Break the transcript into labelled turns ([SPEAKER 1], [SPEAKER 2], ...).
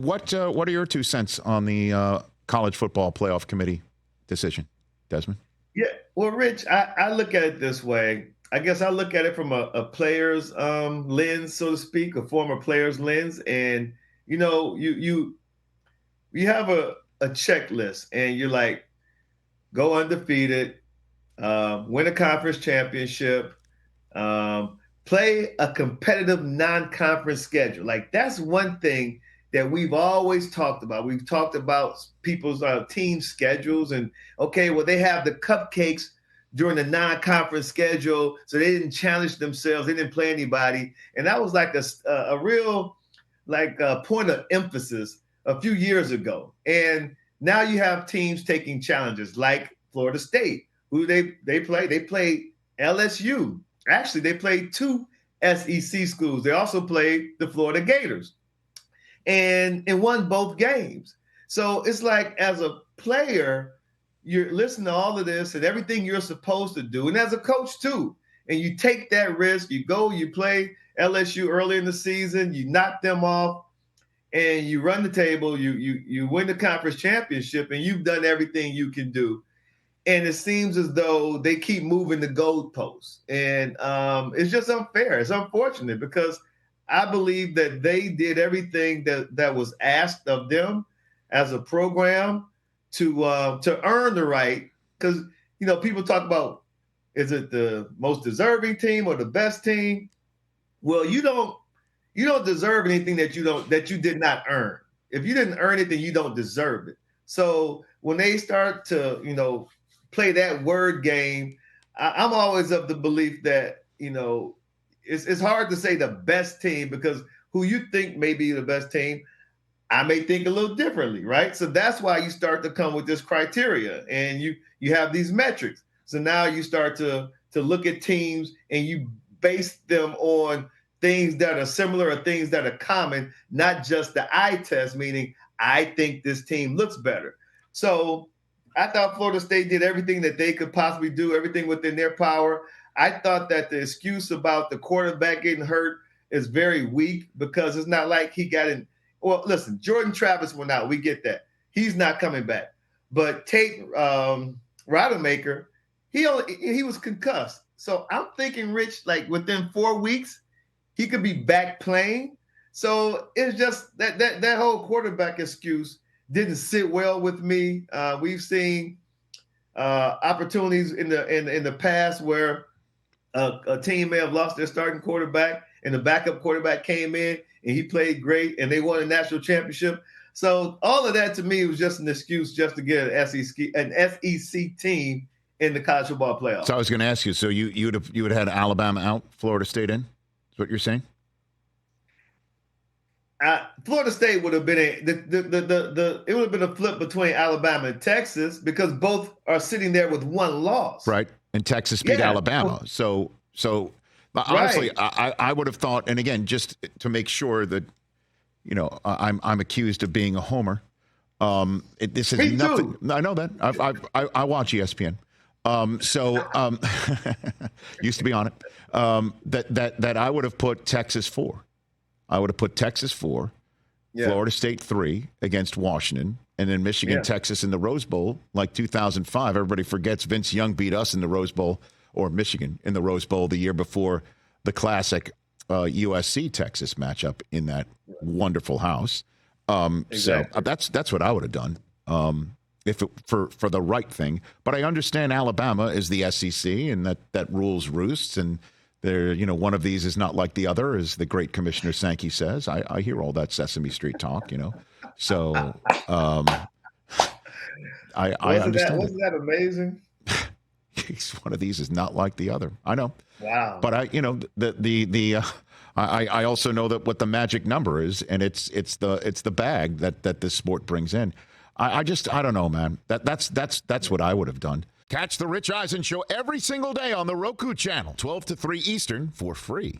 [SPEAKER 1] What are your 2 cents on the college football playoff committee decision, Desmond?
[SPEAKER 2] Yeah, well, Rich, I look at it this way. I guess I look at it from a player's lens, so to speak, a former player's lens. And you have a checklist, and you're like, go undefeated, win a conference championship, play a competitive non-conference schedule. Like that's one thing that we've always talked about. We've talked about people's team schedules, and okay, well, they have the cupcakes during the non-conference schedule, so they didn't challenge themselves, they didn't play anybody, and that was like a real point of emphasis a few years ago. And now you have teams taking challenges like Florida State, who they play. They played LSU. Actually, they played 2 SEC schools. They also played the Florida Gators and won both games. So it's like, as a player, you're listening to all of this and everything you're supposed to do, and as a coach too, and you take that risk. You go, you play LSU early in the season, you knock them off, and you run the table, you win the conference championship, and you've done everything you can do. And it seems as though they keep moving the goalposts. And it's just unfair. It's unfortunate because I believe that they did everything that was asked of them as a program to earn the right. Because, people talk about, is it the most deserving team or the best team? Well, you don't deserve anything that you did not earn. If you didn't earn it, then you don't deserve it. So when they start to, play that word game, I'm always of the belief that, it's hard to say the best team, because who you think may be the best team, I may think a little differently, right? So that's why you start to come with this criteria, and you have these metrics. So now you start to look at teams and you base them on things that are similar or things that are common, not just the eye test, meaning I think this team looks better. So I thought Florida State did everything that they could possibly do, everything within their power. I thought that the excuse about the quarterback getting hurt is very weak, because it's not like he got in. Well, listen, Jordan Travis went out. We get that. He's not coming back. But Tate Rodemaker, he was concussed. So I'm thinking, Rich, like within 4 weeks, he could be back playing. So it's just that whole quarterback excuse didn't sit well with me. We've seen opportunities in the past where a team may have lost their starting quarterback and the backup quarterback came in and he played great and they won a national championship. So all of that to me was just an excuse just to get an SEC team in the college football playoffs.
[SPEAKER 1] So I was going to ask you. So you would have had Alabama out, Florida State in? Is what you're saying?
[SPEAKER 2] Florida State would have been it would have been a flip between Alabama and Texas, because both are sitting there with one loss.
[SPEAKER 1] Right. And Texas beat Alabama. So honestly, right. I would have thought, and again, just to make sure that, I'm accused of being a homer. This is
[SPEAKER 2] Me
[SPEAKER 1] nothing.
[SPEAKER 2] Too.
[SPEAKER 1] I know that. I watch ESPN. Used to be on it. That I would have put Texas 4. I would have put Texas 4, Florida State 3 against Washington, and then Michigan, Texas in the Rose Bowl, like 2005. Everybody forgets Vince Young beat us in the Rose Bowl, or Michigan in the Rose Bowl the year before the classic USC-Texas matchup in that wonderful house. Exactly. So that's what I would have done if it, for the right thing. But I understand Alabama is the SEC, and that rules roosts, and there, one of these is not like the other, as the great Commissioner Sankey says. I hear all that Sesame Street talk, So I understand.
[SPEAKER 2] Wasn't that amazing?
[SPEAKER 1] One of these is not like the other. I know.
[SPEAKER 2] Wow.
[SPEAKER 1] But I also know that what the magic number is, and it's the bag that this sport brings in. I don't know, man. That's what I would have done. Catch the Rich Eisen Show every single day on the Roku channel, 12 to 3 Eastern, for free.